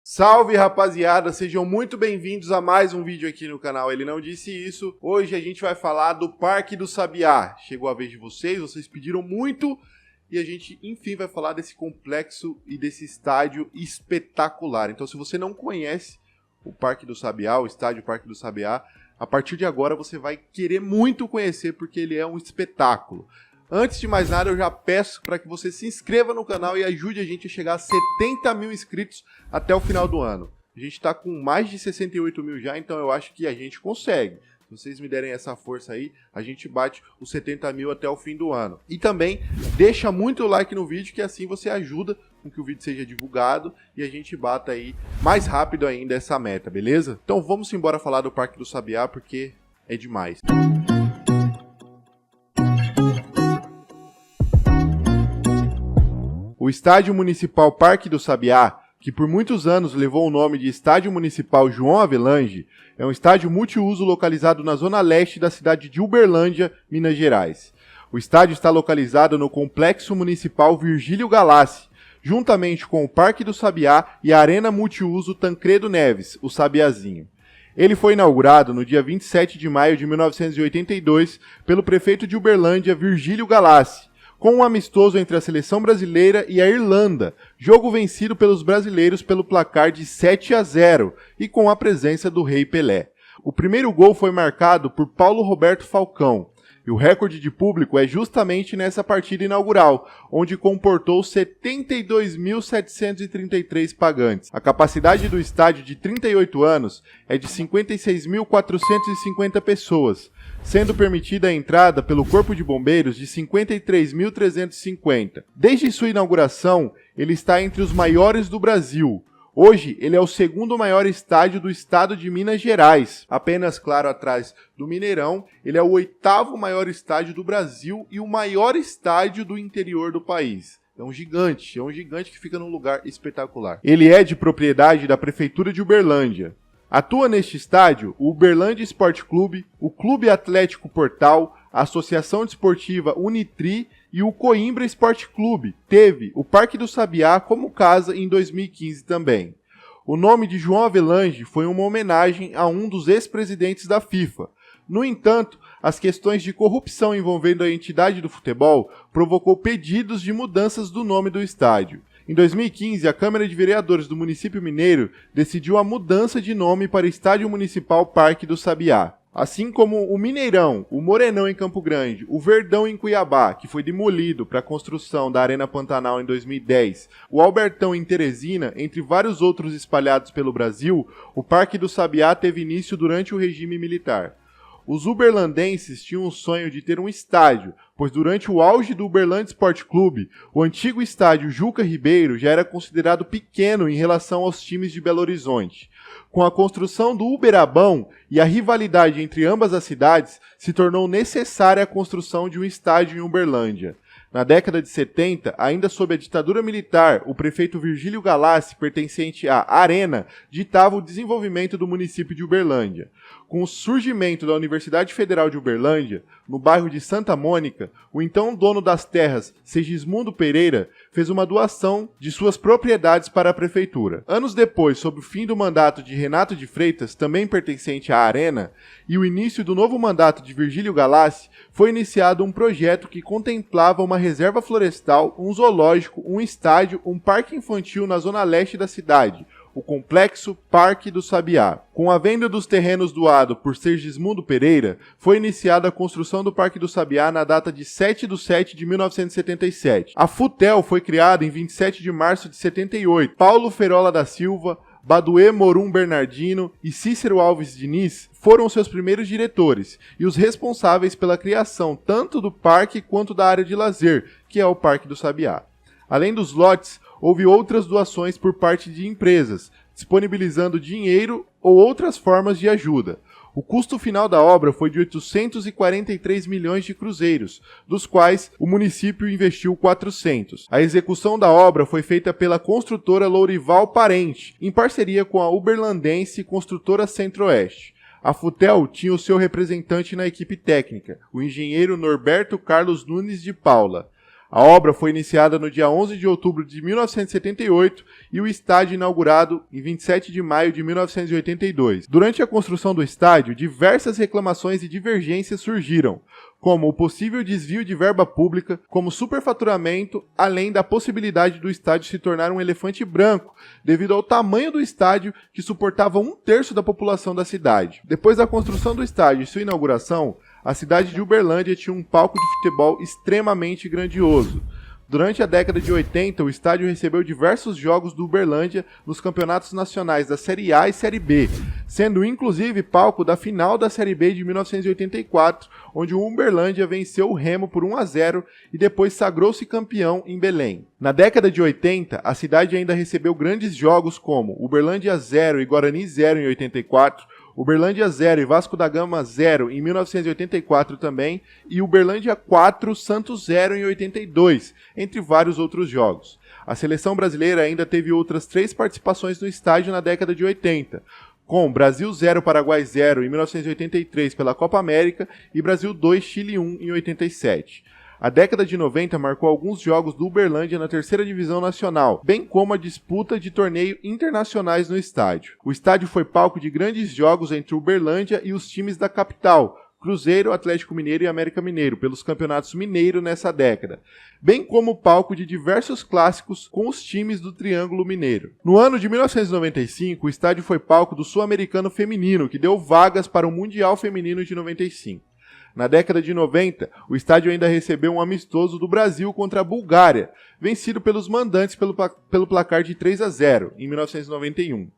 Salve, rapaziada, sejam muito bem-vindos a mais um vídeo aqui no canal Ele Não Disse Isso. Hoje a gente vai falar do Parque do Sabiá. Chegou a vez de vocês pediram muito e a gente enfim vai falar desse complexo e desse estádio espetacular. Então se você não conhece o Parque do Sabiá, o estádio Parque do Sabiá, a partir de agora você vai querer muito conhecer porque ele é um espetáculo. Antes de mais nada, eu já peço para que você se inscreva no canal e ajude a gente a chegar a 70 mil inscritos até o final do ano. A gente está com mais de 68 mil já, então eu acho que a gente consegue. Se vocês me derem essa força aí, a gente bate os 70 mil até o fim do ano. E também deixa muito like no vídeo, que assim você ajuda com que o vídeo seja divulgado e a gente bata aí mais rápido ainda essa meta, beleza? Então vamos embora falar do Parque do Sabiá, porque é demais. O Estádio Municipal Parque do Sabiá, que por muitos anos levou o nome de Estádio Municipal João Havelange, é um estádio multiuso localizado na zona leste da cidade de Uberlândia, Minas Gerais. O estádio está localizado no Complexo Municipal Virgílio Galassi, juntamente com o Parque do Sabiá e a Arena Multiuso Tancredo Neves, o Sabiazinho. Ele foi inaugurado no dia 27 de maio de 1982 pelo prefeito de Uberlândia, Virgílio Galassi, com um amistoso entre a seleção brasileira e a Irlanda, jogo vencido pelos brasileiros pelo placar de 7-0 e com a presença do Rei Pelé. O primeiro gol foi marcado por Paulo Roberto Falcão, e o recorde de público é justamente nessa partida inaugural, onde comportou 72.733 pagantes. A capacidade do estádio de 38 anos é de 56.450 pessoas, sendo permitida a entrada pelo Corpo de Bombeiros de 53.350. Desde sua inauguração, ele está entre os maiores do Brasil. Hoje, ele é o segundo maior estádio do estado de Minas Gerais. Apenas, claro, atrás do Mineirão, ele é o oitavo maior estádio do Brasil e o maior estádio do interior do país. É um gigante que fica num lugar espetacular. Ele é de propriedade da Prefeitura de Uberlândia. Atua neste estádio o Uberlândia Esporte Clube, o Clube Atlético Portal, a Associação Desportiva Unitri e o Coimbra Esporte Clube. Teve o Parque do Sabiá como casa em 2015 também. O nome de João Havelange foi uma homenagem a um dos ex-presidentes da FIFA. No entanto, as questões de corrupção envolvendo a entidade do futebol provocou pedidos de mudanças do nome do estádio. Em 2015, a Câmara de Vereadores do município mineiro decidiu a mudança de nome para Estádio Municipal Parque do Sabiá. Assim como o Mineirão, o Morenão em Campo Grande, o Verdão em Cuiabá, que foi demolido para a construção da Arena Pantanal em 2010, o Albertão em Teresina, entre vários outros espalhados pelo Brasil, o Parque do Sabiá teve início durante o regime militar. Os uberlandenses tinham o sonho de ter um estádio, pois durante o auge do Uberlândia Esporte Clube, o antigo estádio Juca Ribeiro já era considerado pequeno em relação aos times de Belo Horizonte. Com a construção do Uberabão e a rivalidade entre ambas as cidades, se tornou necessária a construção de um estádio em Uberlândia. Na década de 70, ainda sob a ditadura militar, o prefeito Virgílio Galassi, pertencente à Arena, ditava o desenvolvimento do município de Uberlândia. Com o surgimento da Universidade Federal de Uberlândia, no bairro de Santa Mônica, o então dono das terras, Segismundo Pereira, fez uma doação de suas propriedades para a prefeitura. Anos depois, sob o fim do mandato de Renato de Freitas, também pertencente à Arena, e o início do novo mandato de Virgílio Galassi, foi iniciado um projeto que contemplava uma reserva florestal, um zoológico, um estádio, um parque infantil na zona leste da cidade, o Complexo Parque do Sabiá. Com a venda dos terrenos doados por Segismundo Pereira, foi iniciada a construção do Parque do Sabiá na data de 7/7 de 1977. A FUTEL foi criada em 27 de março de 78. Paulo Ferola da Silva, Baduê Morum Bernardino e Cícero Alves Diniz foram seus primeiros diretores e os responsáveis pela criação tanto do parque quanto da área de lazer, que é o Parque do Sabiá. Além dos lotes, houve outras doações por parte de empresas, disponibilizando dinheiro ou outras formas de ajuda. O custo final da obra foi de 843 milhões de cruzeiros, dos quais o município investiu 400. A execução da obra foi feita pela construtora Lourival Parente, em parceria com a uberlandense Construtora Centro-Oeste. A FUTEL tinha o seu representante na equipe técnica, o engenheiro Norberto Carlos Nunes de Paula. A obra foi iniciada no dia 11 de outubro de 1978 e o estádio inaugurado em 27 de maio de 1982. Durante a construção do estádio, diversas reclamações e divergências surgiram, como o possível desvio de verba pública, como superfaturamento, além da possibilidade do estádio se tornar um elefante branco, devido ao tamanho do estádio, que suportava 1/3 da população da cidade. Depois da construção do estádio e sua inauguração, a cidade de Uberlândia tinha um palco de futebol extremamente grandioso. Durante a década de 80, o estádio recebeu diversos jogos do Uberlândia nos campeonatos nacionais da Série A e Série B, sendo inclusive palco da final da Série B de 1984, onde o Uberlândia venceu o Remo por 1-0 e depois sagrou-se campeão em Belém. Na década de 80, a cidade ainda recebeu grandes jogos como Uberlândia 0 e Guarani 0 em 84, Uberlândia 0 e Vasco da Gama 0 em 1984 também, e Uberlândia 4, Santos 0 em 82, entre vários outros jogos. A seleção brasileira ainda teve outras 3 participações no estádio na década de 80, com Brasil 0, Paraguai 0 em 1983 pela Copa América e Brasil 2, Chile 1 em 87. A década de 90 marcou alguns jogos do Uberlândia na terceira divisão nacional, bem como a disputa de torneios internacionais no estádio. O estádio foi palco de grandes jogos entre Uberlândia e os times da capital, Cruzeiro, Atlético Mineiro e América Mineiro, pelos campeonatos mineiros nessa década, bem como palco de diversos clássicos com os times do Triângulo Mineiro. No ano de 1995, o estádio foi palco do Sul-Americano Feminino, que deu vagas para o Mundial Feminino de 95. Na década de 90, o estádio ainda recebeu um amistoso do Brasil contra a Bulgária, vencido pelos mandantes pelo placar de 3-0, em 1991.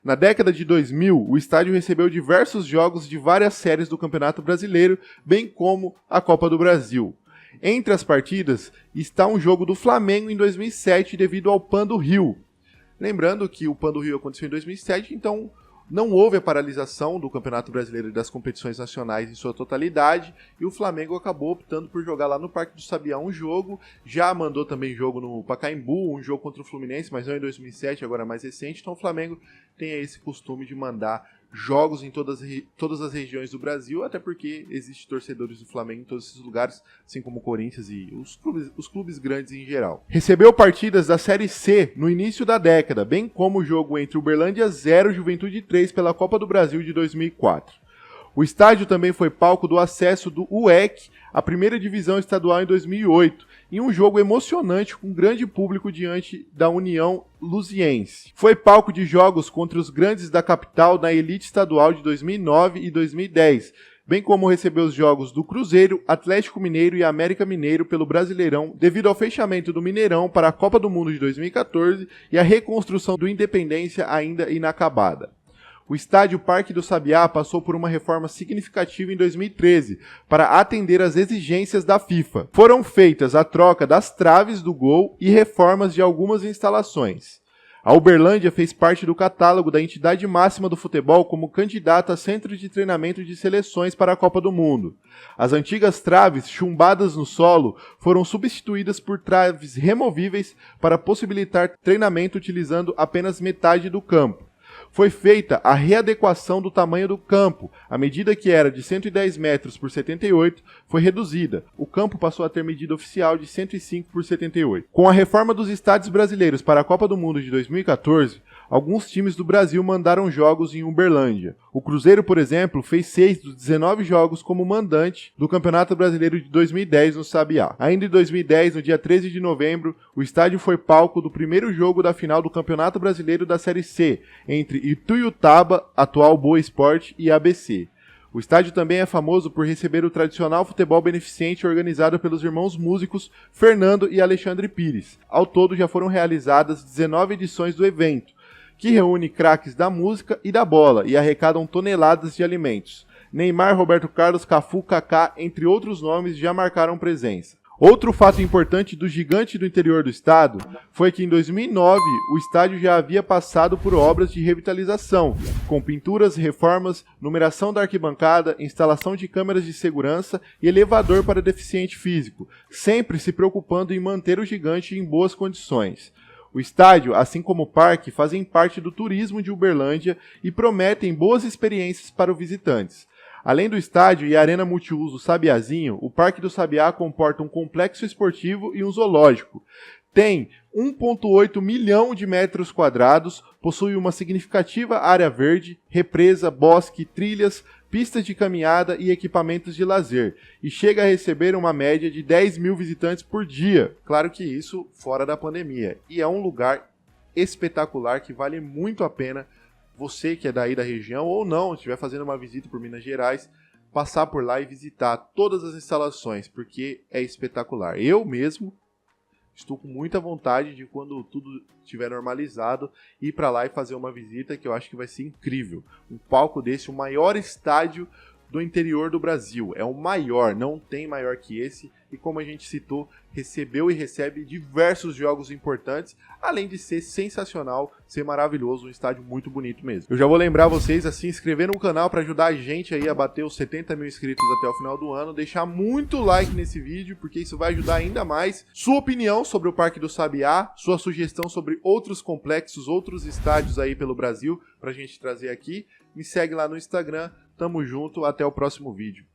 Na década de 2000, o estádio recebeu diversos jogos de várias séries do Campeonato Brasileiro, bem como a Copa do Brasil. Entre as partidas está um jogo do Flamengo em 2007 devido ao PAN do Rio. Lembrando que o PAN do Rio aconteceu em 2007, então não houve a paralisação do Campeonato Brasileiro e das competições nacionais em sua totalidade, e o Flamengo acabou optando por jogar lá no Parque do Sabiá um jogo, já mandou também jogo no Pacaembu, um jogo contra o Fluminense, mas não em 2007, agora mais recente, então o Flamengo tem esse costume de mandar jogos em todas as regiões do Brasil, até porque existem torcedores do Flamengo em todos esses lugares, assim como o Corinthians e os clubes grandes em geral. Recebeu partidas da Série C no início da década, bem como o jogo entre Uberlândia 0 e Juventude 3 pela Copa do Brasil de 2004. O estádio também foi palco do acesso do UEC à primeira divisão estadual em 2008, em um jogo emocionante com grande público diante da União Luziense. Foi palco de jogos contra os grandes da capital na elite estadual de 2009 e 2010, bem como recebeu os jogos do Cruzeiro, Atlético Mineiro e América Mineiro pelo Brasileirão, devido ao fechamento do Mineirão para a Copa do Mundo de 2014 e a reconstrução do Independência ainda inacabada. O estádio Parque do Sabiá passou por uma reforma significativa em 2013 para atender às exigências da FIFA. Foram feitas a troca das traves do gol e reformas de algumas instalações. A Uberlândia fez parte do catálogo da entidade máxima do futebol como candidata a centro de treinamento de seleções para a Copa do Mundo. As antigas traves, chumbadas no solo, foram substituídas por traves removíveis para possibilitar treinamento utilizando apenas metade do campo. Foi feita a readequação do tamanho do campo. A medida que era de 110 metros por 78 foi reduzida. O campo passou a ter medida oficial de 105 por 78. Com a reforma dos estádios brasileiros para a Copa do Mundo de 2014, alguns times do Brasil mandaram jogos em Uberlândia. O Cruzeiro, por exemplo, fez 6 dos 19 jogos como mandante do Campeonato Brasileiro de 2010 no Sabiá. Ainda em 2010, no dia 13 de novembro, o estádio foi palco do primeiro jogo da final do Campeonato Brasileiro da Série C, entre Ituiutaba, atual Boa Esporte, e ABC. O estádio também é famoso por receber o tradicional futebol beneficente organizado pelos irmãos músicos Fernando e Alexandre Pires. Ao todo já foram realizadas 19 edições do evento, que reúne craques da música e da bola e arrecadam toneladas de alimentos. Neymar, Roberto Carlos, Cafu, Kaká, entre outros nomes, já marcaram presença. Outro fato importante do gigante do interior do estado foi que em 2009 o estádio já havia passado por obras de revitalização, com pinturas, reformas, numeração da arquibancada, instalação de câmeras de segurança e elevador para deficiente físico, sempre se preocupando em manter o gigante em boas condições. O estádio, assim como o parque, fazem parte do turismo de Uberlândia e prometem boas experiências para os visitantes. Além do estádio e a arena multiuso Sabiazinho, o Parque do Sabiá comporta um complexo esportivo e um zoológico. Tem 1,8 milhão de metros quadrados, possui uma significativa área verde, represa, bosque, trilhas, pistas de caminhada e equipamentos de lazer, e chega a receber uma média de 10 mil visitantes por dia. Claro que isso fora da pandemia. E é um lugar espetacular que vale muito a pena você que é daí da região ou não, estiver fazendo uma visita por Minas Gerais, passar por lá e visitar todas as instalações, porque é espetacular. Eu mesmo estou com muita vontade de, quando tudo estiver normalizado, ir para lá e fazer uma visita que eu acho que vai ser incrível. Um palco desse, o maior estádio do interior do Brasil. É o maior, não tem maior que esse. E como a gente citou, recebeu e recebe diversos jogos importantes, além de ser sensacional, ser maravilhoso, um estádio muito bonito mesmo. Eu já vou lembrar vocês a se inscrever no canal para ajudar a gente aí a bater os 70 mil inscritos até o final do ano, deixar muito like nesse vídeo, porque isso vai ajudar ainda mais. Sua opinião sobre o Parque do Sabiá, sua sugestão sobre outros complexos, outros estádios aí pelo Brasil, pra gente trazer aqui. Me segue lá no Instagram, tamo junto, até o próximo vídeo.